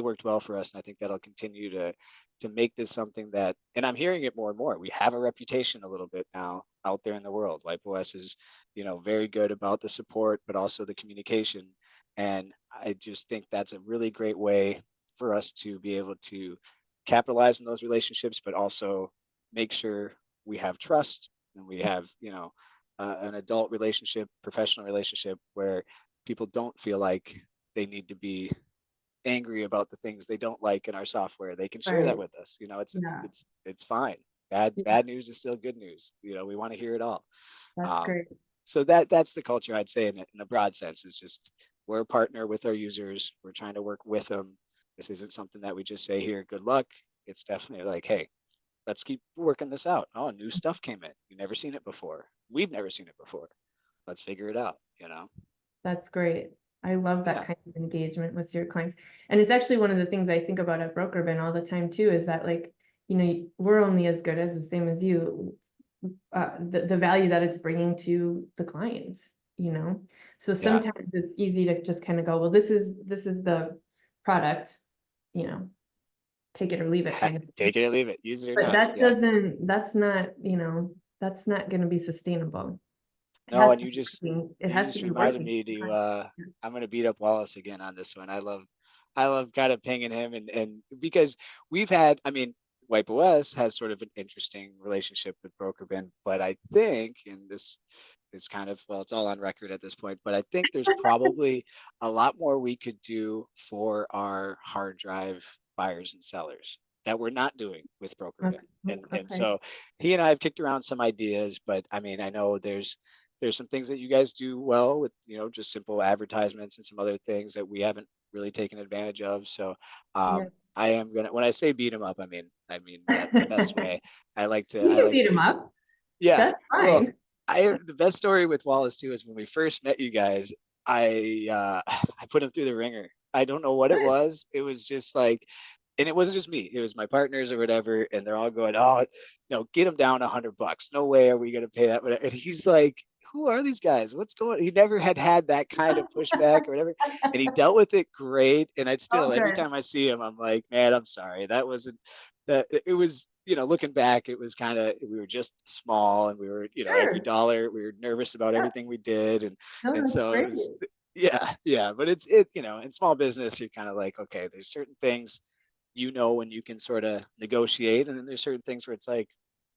worked well for us. And I think that'll continue to make this something that, and I'm hearing it more and more, we have a reputation a little bit now out there in the world. WipeOS is, you know, very good about the support, but also the communication. And I just think that's a really great way for us to be able to capitalize on those relationships, but also make sure we have trust and we have, you know, an adult relationship, professional relationship where people don't feel like they need to be angry about the things they don't like in our software. They can share that Right. with us. You know, Yeah. it's fine. Bad news is still good news. You know, we want to hear it all. That's Um, great. so that's the culture, I'd say, in a broad sense. Is just we're a partner with our users. We're trying to work with them. This isn't something that we just say here, good luck. It's definitely like, hey, let's keep working this out. Oh, new stuff came in. You've never seen it before. We've never seen it before. Let's figure it out, you know? That's great. I love that Yeah. kind of engagement with your clients. And it's actually one of the things I think about at BrokerBin all the time too, is that, like, you know, we're only as good as the same as you, the value that it's bringing to the clients, you know? So Yeah. sometimes it's easy to just kind of go, well, this is the product, you know, take it or leave it kind of thing. Take it or leave it. Use it or But not. that Yeah. that's not, you know, that's not going to be sustainable. It No, has and to you be just working. It you has to just be reminded working. me to I'm gonna beat up Wallace again on this one. I love kind of pinging him and because we've had, I mean, WipeOS has sort of an interesting relationship with BrokerBin, but I think, and this is kind of, well, it's all on record at this point, but I think there's probably a lot more we could do for our hard drive buyers and sellers that we're not doing with BrokerBin. And Okay. so he and I have kicked around some ideas, but I mean, I know there's some things that you guys do well with, you know, just simple advertisements and some other things that we haven't really taken advantage of. So Yeah. I am gonna, when I say beat him up, I mean that the best way. You I can like beat to him give him, up. yeah. That's Well, fine. the best story with Wallace too is when we first met you guys, I put him through the ringer. I don't know what it was. It was just like, and it wasn't just me, it was my partners or whatever, and they're all going, oh, no, get him down $100. No way are we going to pay that. And he's like, who are these guys? What's going on? He never had that kind of pushback or whatever, and he dealt with it great. And I'd still, Oh, every good. time I see him, I'm like, man, I'm sorry, that wasn't that. It was, you know, looking back, it was kind of, we were just small, and we were, you know, every Sure. dollar, we were nervous about Yeah. everything we did, No, and that's so it great. was, yeah. But you know, in small business, you're kind of like, okay, there's certain things, you know, when you can sort of negotiate, and then there's certain things where it's like,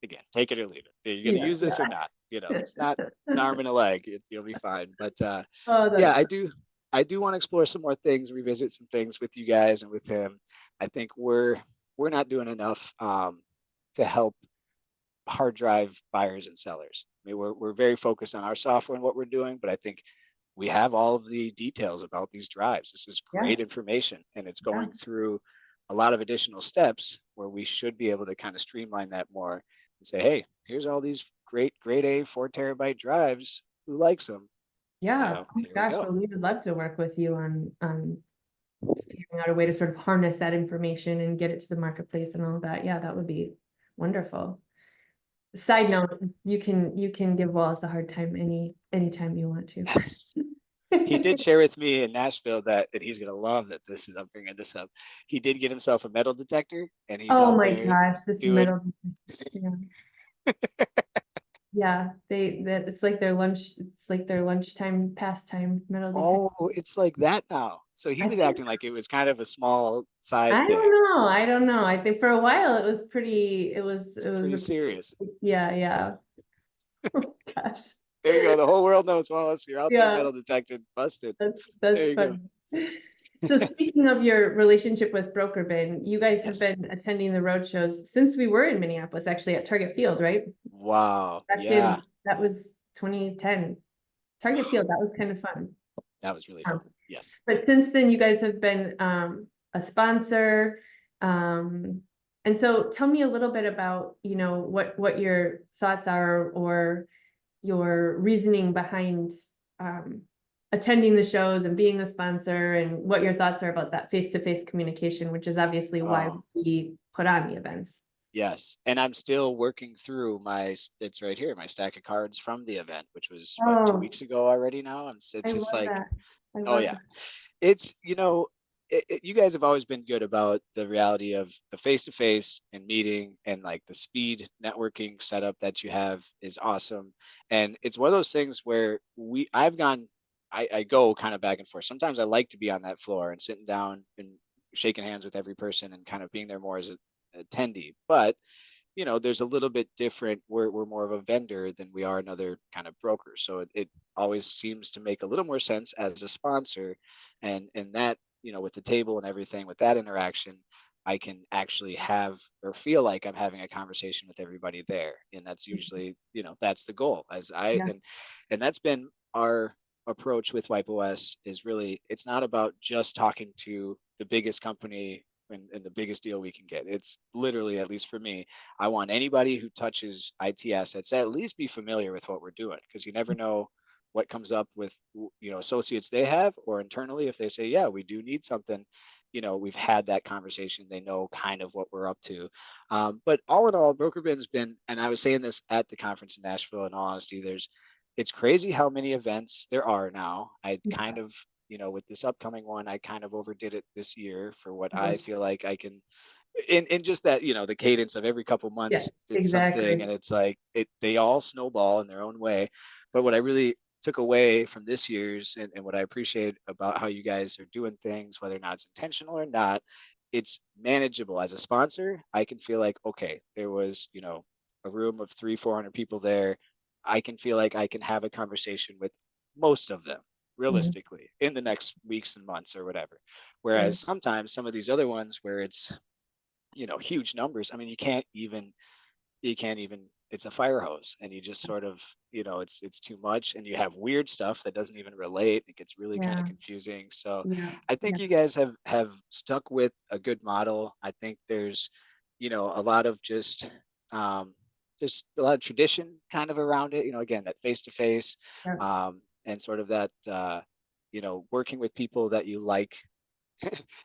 again, take it or leave it. Are you going to Yeah, use this or not? You know, it's not an arm and a leg. You'll be fine. But Oh, yeah, that's I do want to explore some more things, revisit some things with you guys and with him. I think we're not doing enough to help hard drive buyers and sellers. I mean, we're very focused on our software and what we're doing, but I think we have all of the details about these drives. This is yeah, great information, and it's yeah. going through a lot of additional steps where we should be able to kind of streamline that more and say, hey, here's all these great grade A 4 terabyte drives. Who likes them? You Yeah. know, Oh here my we gosh, go. well, we would love to work with you on figuring out a way to sort of harness that information and get it to the marketplace and all of that. Yeah, that would be wonderful. Side Yes. note, you can give Wallace a hard time anytime you want to. Yes. He did share with me in Nashville that, and he's gonna love that this is, I'm bringing this up. He did get himself a metal detector, and he's Oh out my there gosh, this doing. metal. Yeah. Yeah, that it's like their lunchtime pastime metal detector. Oh, it's like that now. So he I was think acting like it was kind of a small side I thing. don't know. I don't know. I think for a while it was pretty, It's it was pretty a serious. yeah, yeah. Oh gosh. There you go. The whole world knows Wallace. You're out there Yeah, metal detected, busted. There that's you go. funny. So speaking of your relationship with BrokerBin, you guys have Yes. been attending the roadshows since we were in Minneapolis, actually at Target Field, right? Wow. Back Yeah. in, that was 2010. Target Field, that was kind of fun. That was really Um, fun. Yes. But since then, you guys have been a sponsor. And so tell me a little bit about, you know, what your thoughts are or your reasoning behind attending the shows and being a sponsor, and what your thoughts are about that face-to-face communication, which is obviously why Oh, we put on the events. yes. And I'm still working through it's right here, my stack of cards from the event, which was what, 2 Oh, weeks ago already now. It's I just love like, that. I oh love yeah. that. It's, you know, you guys have always been good about the reality of the face-to-face and meeting, and like the speed networking setup that you have is awesome. And it's one of those things where I go kind of back and forth. Sometimes I like to be on that floor and sitting down and shaking hands with every person and kind of being there more as an attendee. But there's a little bit different. We're more of a vendor than we are another kind of broker. So it always seems to make a little more sense as a sponsor, and that, with the table and everything, with that interaction, I can actually have or feel like I'm having a conversation with everybody there. And that's usually, that's the goal Yeah. and that's been our approach with WipeOS. Is really, it's not about just talking to the biggest company and the biggest deal we can get. It's literally, at least for me, I want anybody who touches IT assets at least be familiar with what we're doing, because you never know what comes up with associates they have, or internally, if they say, yeah, we do need something, we've had that conversation, they know kind of what we're up to. But all in all, BrokerBin's been, and I was saying this at the conference in Nashville, in all honesty, it's crazy how many events there are now. I kind of, with this upcoming one, I kind of overdid it this year for what I feel like I can, in just that, the cadence of every couple Yeah, months did something, exactly. and it's like they all snowball in their own way. But what I really took away from this year's, and what I appreciate about how you guys are doing things, whether or not it's intentional or not, it's manageable. As a sponsor, I can feel like, okay, there was, a room of 300-400 people there. I can feel like I can have a conversation with most of them realistically in the next weeks and months or whatever. Right. Whereas sometimes some of these other ones where it's, huge numbers, I mean, you can't even, it's a fire hose, and you just sort of, it's too much, and you have weird stuff that doesn't even relate. It gets really kind of Yeah. confusing. So Yeah. I Yeah. think you guys have stuck with a good model. I think there's, a lot of there's a lot of tradition kind of around it, again, that face to face, Yeah. and sort of that, working with people that you like,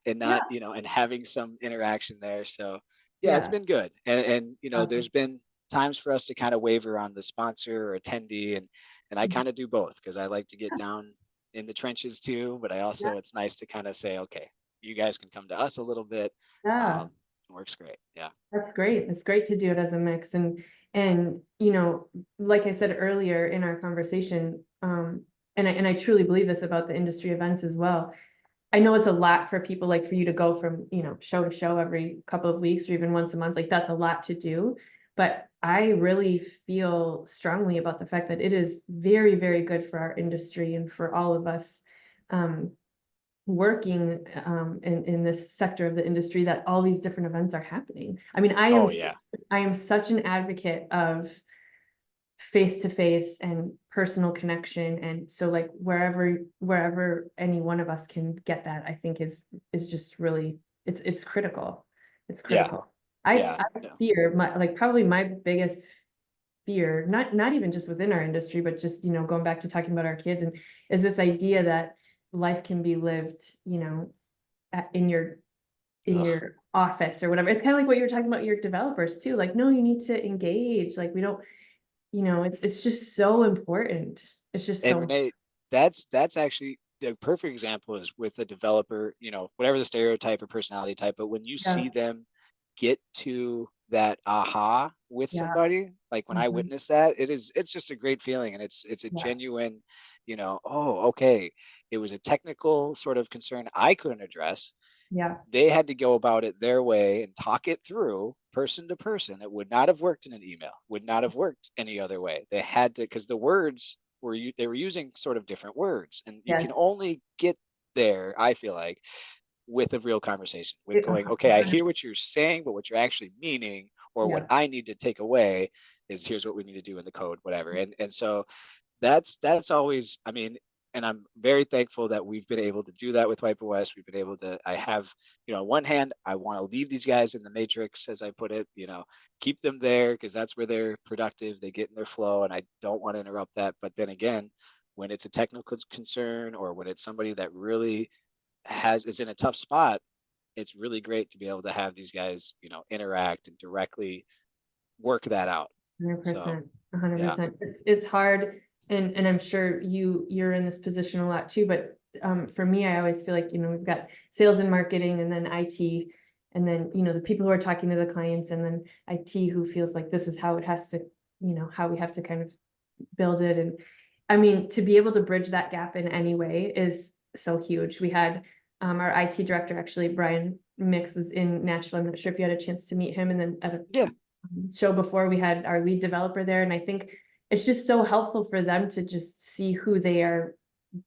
and Yeah. not, and having some interaction there. So yeah, it's Yeah. been good. And Awesome. there's been times for us to kind of waver on the sponsor or attendee, and I Mhm. kind of do both, because I like to get down in the trenches too, but I Yeah. also, it's nice to kind of say, okay, you guys can come to us a little bit. Yeah. Works great. Yeah. That's great. It's great to do it as a mix. And like I said earlier in our conversation, and I truly believe this about the industry events as well. I know it's a lot for people, like for you to go from, show to show every couple of weeks or even once a month, like that's a lot to do. But I really feel strongly about the fact that it is very, very good for our industry and for all of us working in this sector of the industry, that all these different events are happening. I mean, Oh yeah. I am such an advocate of face-to-face and personal connection, and so like wherever any one of us can get that, I think is just really, it's critical. It's Yeah. critical. Yeah. I Yeah. fear probably my biggest fear, not even just within our industry, but just going back to talking about our kids, and is this idea that life can be lived in your Ugh. office or whatever. It's kind of like what you were talking about your developers too, like, no, you need to engage, like we don't, it's just so important. It's just And so, Renee, that's actually the perfect example, is with a developer, whatever the stereotype or personality type, but when you yeah, see them get to that aha with yeah, somebody, like when I mhm, witness that, it's just a great feeling, and it's a yeah, genuine, oh, okay, it was a technical sort of concern I couldn't address. yeah, They had to go about it their way and talk it through person to person. It would not have worked in an email, would not have worked any other way. They had to, because the words they were using sort of different words, and you can yes, only get there, I feel like, with a real conversation, with it- going, okay, I hear what you're saying, but what you're actually meaning, or what yeah, I need to take away, is here's what we need to do in the code, whatever. And so that's always, I mean, and I'm very thankful that we've been able to do that with WipeOS. We've been able to, I have, on one hand, I want to leave these guys in the matrix, as I put it, keep them there, because that's where they're productive, they get in their flow, and I don't want to interrupt that. But then again, when it's a technical concern, or when it's somebody that really is in a tough spot, it's really great to be able to have these guys, interact and directly work that out. So 100%, yeah. 100%. It's hard, and I'm sure you're in this position a lot too, but for me, I always feel like, we've got sales and marketing and then IT, and then, the people who are talking to the clients, and then IT who feels like this is how it has to, how we have to kind of build it. And I mean, to be able to bridge that gap in any way is so huge. We had our IT director, actually, Brian Mix, was in Nashville. I'm not sure if you had a chance to meet him. And then at a show before, we had our lead developer there. And I think it's just so helpful for them to just see who they are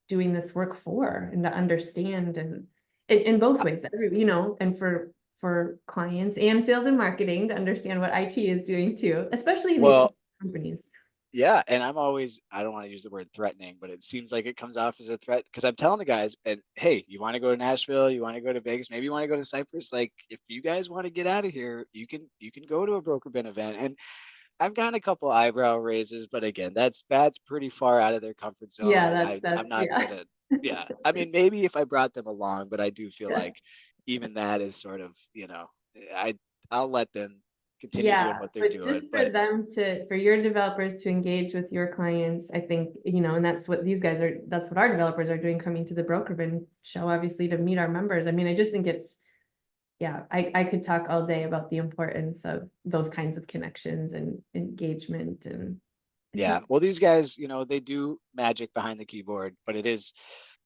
doing this work for, and to understand, and in both ways, and for clients and sales and marketing to understand what IT is doing too, especially in these companies. Yeah, and I don't want to use the word threatening, but it seems like it comes off as a threat, because I'm telling the guys, and hey, you want to go to Nashville, you want to go to Vegas, maybe you want to go to Cyprus, like if you guys want to get out of here, you can go to a BrokerBin event. And I've gotten a couple eyebrow raises, but again, that's pretty far out of their comfort zone. Yeah, I'm not gonna. Yeah, I mean, maybe if I brought them along, but I do feel like even that is sort of, I'll let them continue doing what they're doing. Just for them for your developers to engage with your clients, I think, and that's what that's what our developers are doing, coming to the BrokerBin show, obviously, to meet our members. I mean, I just think I could talk all day about the importance of those kinds of connections and engagement. And well, these guys, they do magic behind the keyboard, but it's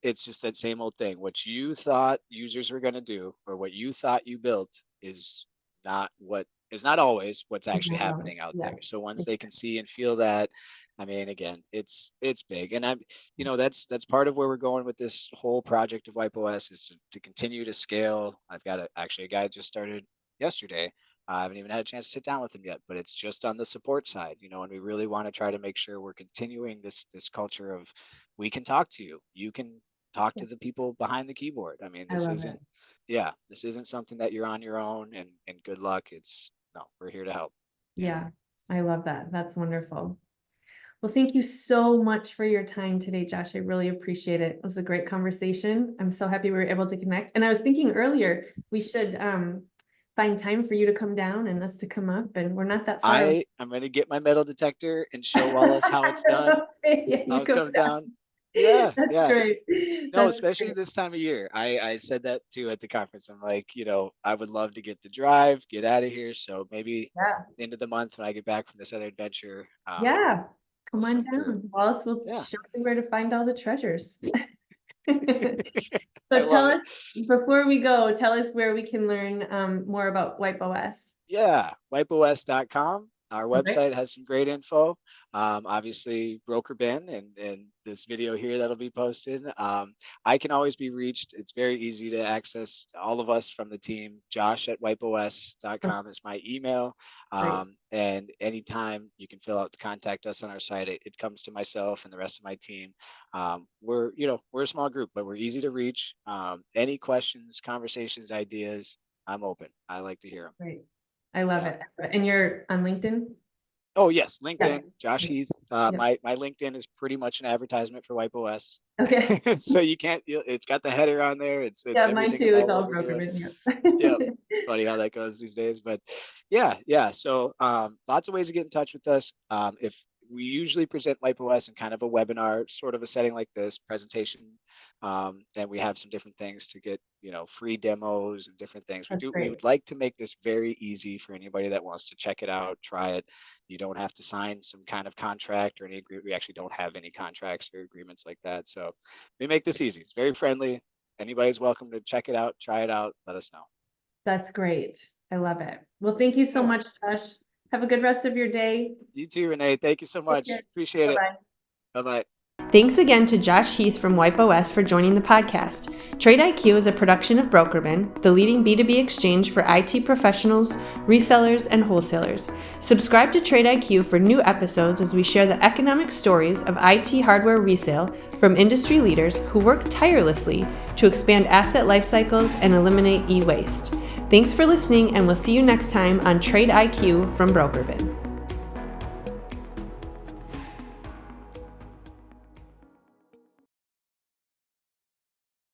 just that same old thing. What you thought users were going to do, or what you thought you built, is not always what's actually happening out there. So once they can see and feel that, I mean, again, it's big. And that's part of where we're going with this whole project of WipeOS, is to continue to scale. I've got a guy just started yesterday. I haven't even had a chance to sit down with him yet, but it's just on the support side, and we really want to try to make sure we're continuing this culture of, we can talk to you. You can talk to the people behind the keyboard. I mean, this isn't something that you're on your own and good luck. We're here to help. Yeah, I love that. That's wonderful. Well, thank you so much for your time today, Josh. I really appreciate it. It was a great conversation. I'm so happy we were able to connect. And I was thinking earlier, we should find time for you to come down and us to come up, and we're not that far. I'm going to get my metal detector and show Wallace how it's done. Okay, I'll come down. Yeah, That's great. No, especially this time of year. I said that too at the conference. I'm like, I would love to get out of here. So maybe the end of the month, when I get back from this other adventure. Come on down. Wallace will show you where to find all the treasures. So tell us, before we go, tell us where we can learn more about WipeOS. Yeah, wipeos.com. Our website has some great info. Obviously, BrokerBin and this video here that'll be posted. I can always be reached. It's very easy to access all of us from the team. Josh at wipeos.com is my email. And anytime you can fill out to contact us on our site, it comes to myself and the rest of my team. We're a small group, but we're easy to reach. Any questions, conversations, ideas, I'm open. I like to hear them. Great. I love it. And you're on LinkedIn? Oh yes, LinkedIn, Josh Heath. My LinkedIn is pretty much an advertisement for WipeOS. Okay. So you can't. It's got the header on there. It's mine too. It's all BrokerBin. Yeah, it's funny how that goes these days. But yeah. So lots of ways to get in touch with us. If we usually present WipeOS in kind of a webinar, sort of a setting like this, presentation, and we have some different things to get, free demos and different things. We would like to make this very easy for anybody that wants to check it out, try it. You don't have to sign some kind of contract or any agreement. We actually don't have any contracts or agreements like that. So we make this easy. It's very friendly. Anybody's welcome to check it out, try it out, let us know. That's great. I love it. Well, thank you so much, Josh. Have a good rest of your day. You too, Renee. Thank you so much. Appreciate it. Bye-bye. Thanks again to Josh Heath from WipeOS for joining the podcast. TradeIQ is a production of BrokerBin, the leading B2B exchange for IT professionals, resellers, and wholesalers. Subscribe to TradeIQ for new episodes as we share the economic stories of IT hardware resale from industry leaders who work tirelessly to expand asset life cycles and eliminate e-waste. Thanks for listening, and we'll see you next time on TradeIQ from BrokerBin.